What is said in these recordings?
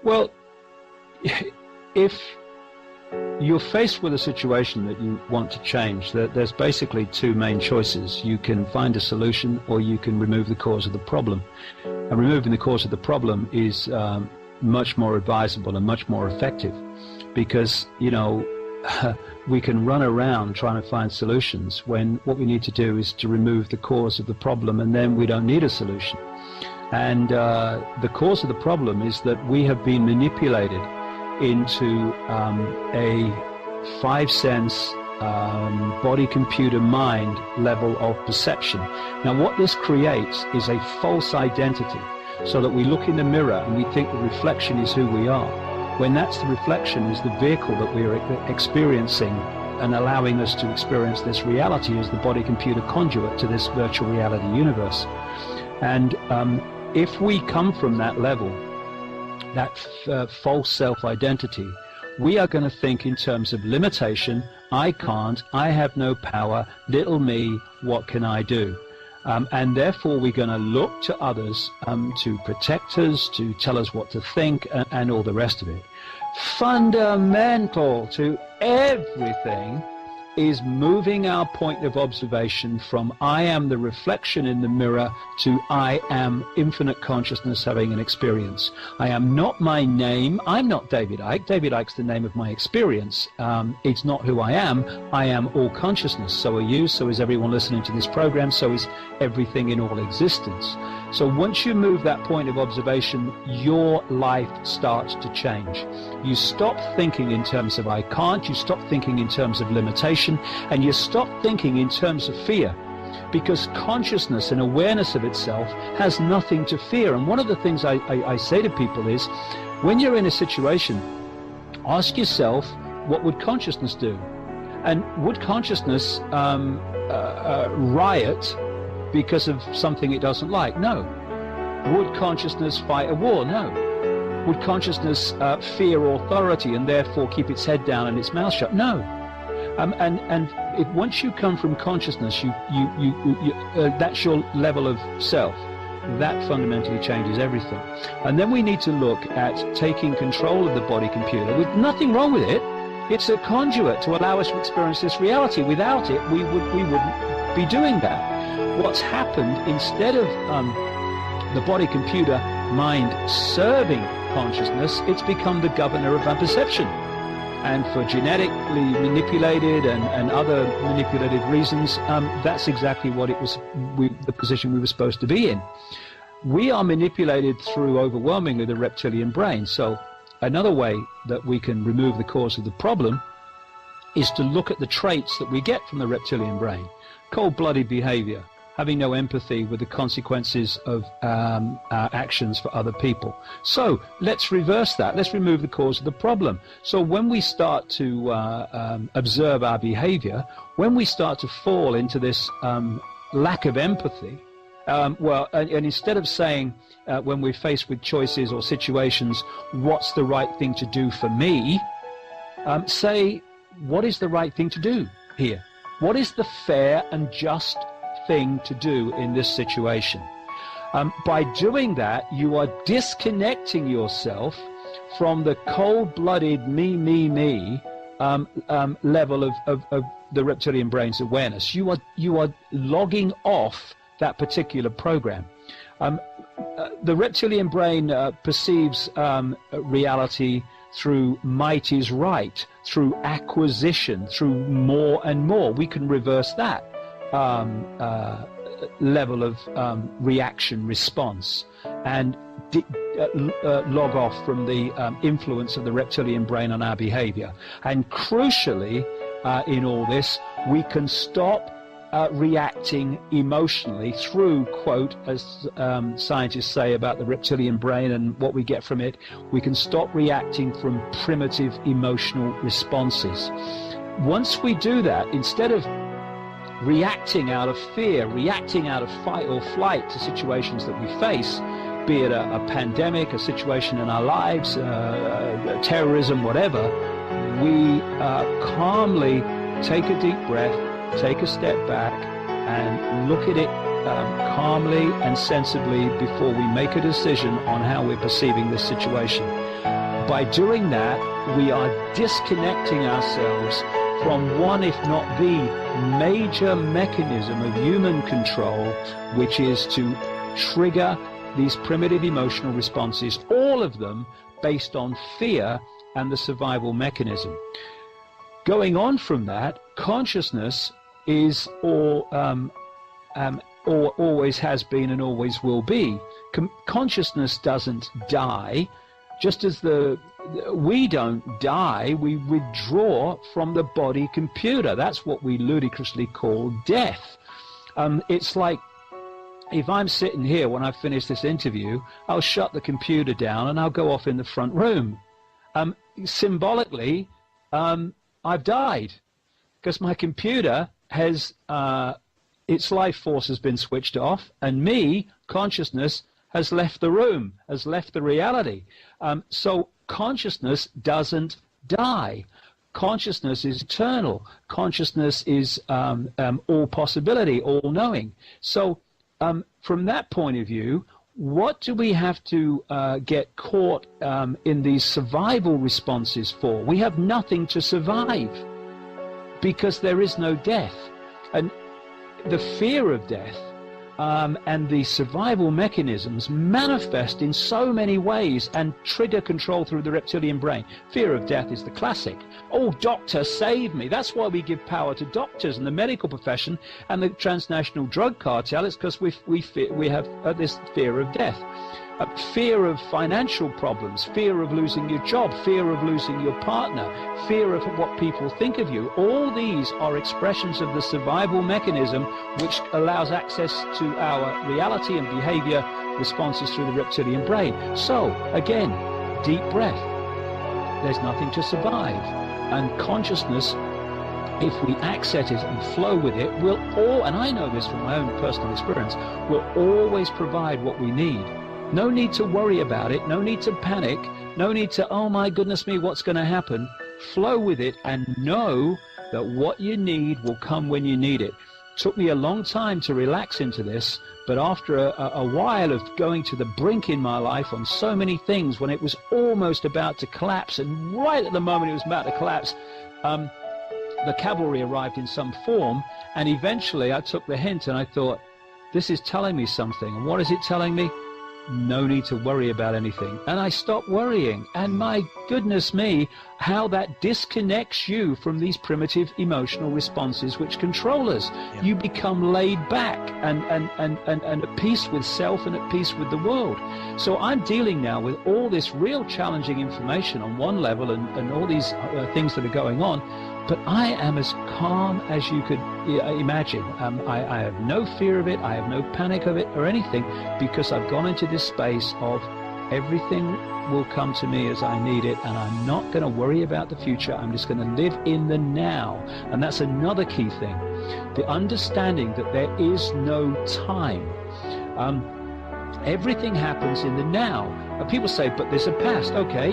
Well, if you're faced with a situation that you want to change, there's basically two main choices. You can find a solution, or you can remove the cause of the problem. And removing the cause of the problem is much more advisable and much more effective, because, you know, we can run around trying to find solutions when what we need to do is to remove the cause of the problem, and then we don't need a solution. And the cause of the problem is that we have been manipulated into a five-sense body-computer-mind level of perception. Now, what this creates is a false identity, so that we look in the mirror and we think the reflection is who we are, when that's the reflection is the vehicle that we are experiencing and allowing us to experience this reality as the body-computer conduit to this virtual reality universe. And if we come from that level, that false self-identity, we are going to think in terms of limitation. I can't, I have no power, little me, what can I do? And therefore we're going to look to others to protect us, to tell us what to think, and all the rest of it. Fundamental to everything is moving our point of observation from I am the reflection in the mirror to I am infinite consciousness having an experience. I am not my name. I'm not David Icke. David Icke's the name of my experience. It's not who I am. I am all consciousness. So are you. So is everyone listening to this program. So is everything in all existence. So once you move that point of observation, your life starts to change. You stop thinking in terms of I can't. You stop thinking in terms of limitation. And you stop thinking in terms of fear, because consciousness and awareness of itself has nothing to fear. And one of the things I say to people is, when you're in a situation, ask yourself, what would consciousness do? And would consciousness riot because of something it doesn't like? No. Would consciousness fight a war? No. Would consciousness fear authority and therefore keep its head down and its mouth shut? No. And once you come from consciousness, that's your level of self. That fundamentally changes everything. And then we need to look at taking control of the body computer, with nothing wrong with it. It's a conduit to allow us to experience this reality. Without it, we wouldn't be doing that. What's happened, instead of the body computer mind serving consciousness, it's become the governor of our perception. And for genetically manipulated and other manipulated reasons, that's exactly what it was, the position we were supposed to be in. We are manipulated through overwhelmingly the reptilian brain. So another way that we can remove the cause of the problem is to look at the traits that we get from the reptilian brain. Cold-blooded behavior, having no empathy with the consequences of our actions for other people. So let's reverse that. Let's remove the cause of the problem. So when we start to observe our behavior, when we start to fall into this lack of empathy, and instead of saying when we're faced with choices or situations, what's the right thing to do for me, say, what is the right thing to do here? What is the fair and just thing to do in this situation? By doing that, you are disconnecting yourself from the cold-blooded me level of the reptilian brain's awareness. You are logging off that particular program. The reptilian brain perceives reality through might is right, through acquisition, through more and more. We can reverse that level of reaction response and log off from the influence of the reptilian brain on our behavior. And crucially, in all this, we can stop reacting emotionally through, quote, as scientists say about the reptilian brain and what we get from it, we can stop reacting from primitive emotional responses. Once we do that, instead of reacting out of fear, reacting out of fight or flight to situations that we face, be it a pandemic, a situation in our lives, terrorism, whatever, we calmly take a deep breath, take a step back, and look at it calmly and sensibly before we make a decision on how we're perceiving this situation. By doing that, we are disconnecting ourselves from one, if not the major mechanism of human control, which is to trigger these primitive emotional responses, all of them based on fear and the survival mechanism. Going on from that, consciousness is always has been and always will be. Consciousness doesn't die, just as we don't die, we withdraw from the body computer. That's what we ludicrously call death. It's like, if I'm sitting here when I finish this interview, I'll shut the computer down and I'll go off in the front room. Symbolically, I've died, because my computer has, its life force has been switched off, and me, consciousness, has left the room, has left the reality. So consciousness doesn't die. Consciousness is eternal. Consciousness is all possibility, all knowing. So from that point of view, what do we have to get caught in these survival responses for? We have nothing to survive, because there is no death. And the fear of death and the survival mechanisms manifest in so many ways and trigger control through the reptilian brain. Fear of death is the classic. Oh, doctor, save me. That's why we give power to doctors and the medical profession and the transnational drug cartel. It's because we have this fear of death. Fear of financial problems, fear of losing your job, fear of losing your partner, fear of what people think of you. All these are expressions of the survival mechanism, which allows access to our reality and behavior responses through the reptilian brain. So, again, deep breath. There's nothing to survive. And consciousness, if we access it and flow with it, and I know this from my own personal experience, will always provide what we need. No need to worry about it, no need to panic, no need to, oh my goodness me, what's going to happen? Flow with it and know that what you need will come when you need it. Took me a long time to relax into this, but after a while of going to the brink in my life on so many things, when it was almost about to collapse, and right at the moment it was about to collapse, the cavalry arrived in some form, and eventually I took the hint and I thought, this is telling me something. And what is it telling me? No need to worry about anything. And I stopped worrying. And my goodness me, how that disconnects you from these primitive emotional responses which control us. Yeah. You become laid back and at peace with self and at peace with the world. So I'm dealing now with all this real challenging information on one level and all these things that are going on. But I am as calm as you could imagine. I have no fear of it. I have no panic of it or anything, because I've gone into this space of everything will come to me as I need it, and I'm not going to worry about the future. I'm just going to live in the now. And that's another key thing. The understanding that there is no time. Everything happens in the now. People say, but there's a past. Okay,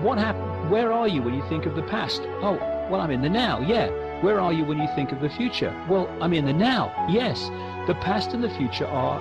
what happened? Where are you when you think of the past? Oh, well, I'm in the now, yeah. Where are you when you think of the future? Well, I'm in the now, yes. The past and the future are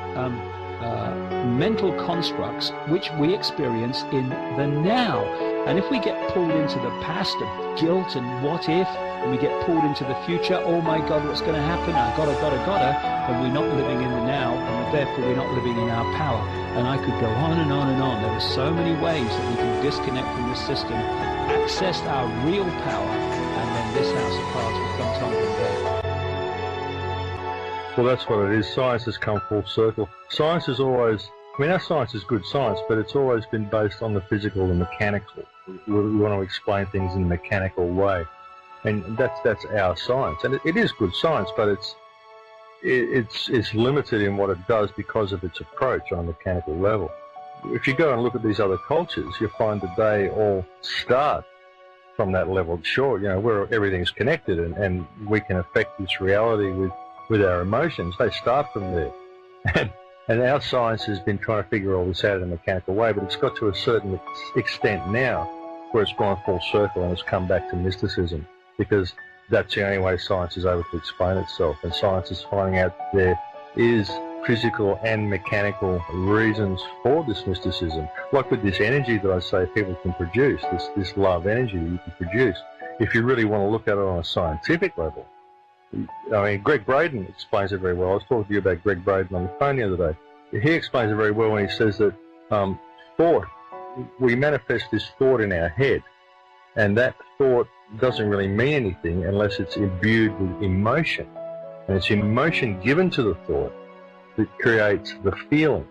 mental constructs which we experience in the now. And if we get pulled into the past of guilt and what if, and we get pulled into the future, oh my God, what's going to happen? I gotta, then we're not living in the now, and therefore we're not living in our power. And I could go on and on and on. There are so many ways that we can disconnect from this system, access our real power, and then this house of cards will come tumbling down. Well, that's what it is. Science has come full circle. Science is always, I mean, our science is good science, but it's always been based on the physical and mechanical. We want to explain things in a mechanical way. And that's our science. And it is good science, but it's limited in what it does because of its approach on a mechanical level. If you go and look at these other cultures, you find that they all start from that level. Sure, you know, where everything's connected and we can affect this reality with our emotions. They start from there. And our science has been trying to figure all this out in a mechanical way, but it's got to a certain extent now where it's gone full circle and it's come back to mysticism, because that's the only way science is able to explain itself. And science is finding out there is physical and mechanical reasons for this mysticism. Like with this energy that I say people can produce, this love energy that you can produce, if you really want to look at it on a scientific level. I mean, Greg Braden explains it very well. I was talking to you about Greg Braden on the phone the other day. He explains it very well when he says that thought, we manifest this thought in our head, and that thought doesn't really mean anything unless it's imbued with emotion. And it's emotion given to the thought that creates the feeling.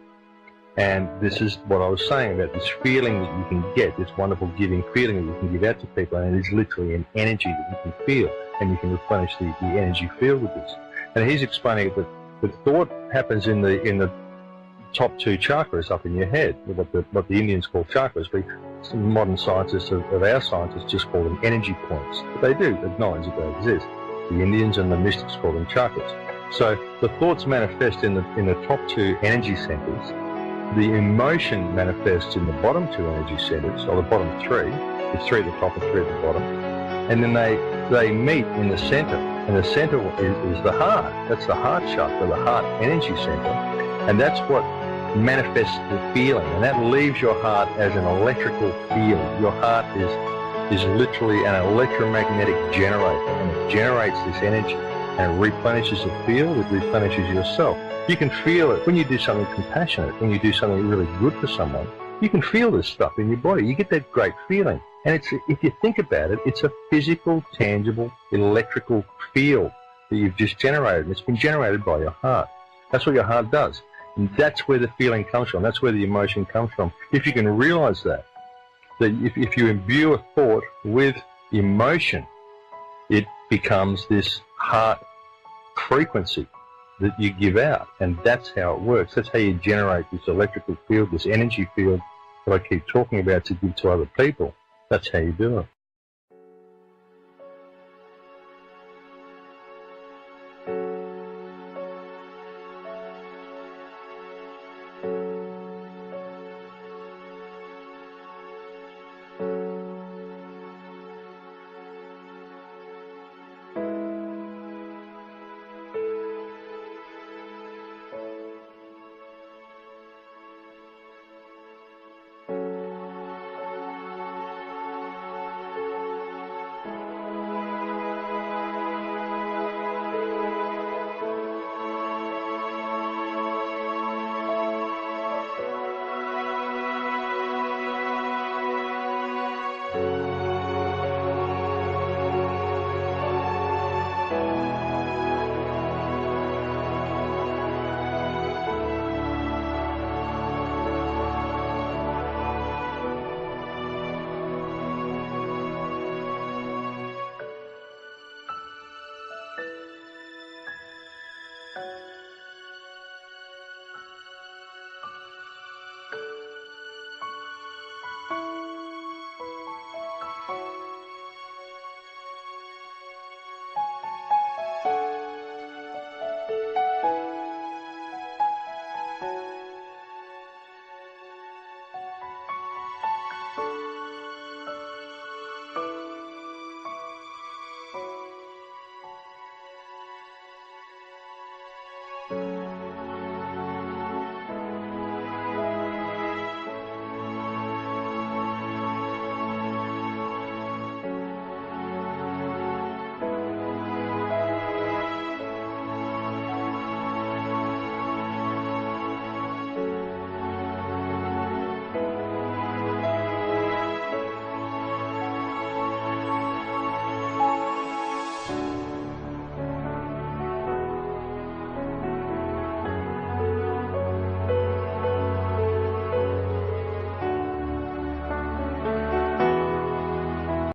And this is what I was saying about this feeling that you can get, this wonderful giving feeling that you can give out to people, and it is literally an energy that you can feel, and you can replenish the energy field with this. And he's explaining that the thought happens in the top two chakras up in your head, what the Indians call chakras, but some modern scientists of our scientists just call them energy points. But they do acknowledge that they exist. The Indians and the mystics call them chakras. So the thoughts manifest in the top two energy centers. The emotion manifests in the bottom two energy centers, or the bottom three. There's three at the top and three at the bottom. And then they meet in the center. And the center is the heart. That's the heart chakra, the heart energy center. And that's what manifests the feeling. And that leaves your heart as an electrical field. Your heart is literally an electromagnetic generator. And it generates this energy. And it replenishes the field, it replenishes yourself. You can feel it when you do something compassionate, when you do something really good for someone. You can feel this stuff in your body. You get that great feeling. And if you think about it, it's a physical, tangible, electrical field that you've just generated. And it's been generated by your heart. That's what your heart does. And that's where the feeling comes from. That's where the emotion comes from. If you can realize that if you imbue a thought with emotion, it becomes this heart frequency that you give out, and that's how it works. That's how you generate this electrical field, this energy field that I keep talking about to give to other people. That's how you do it.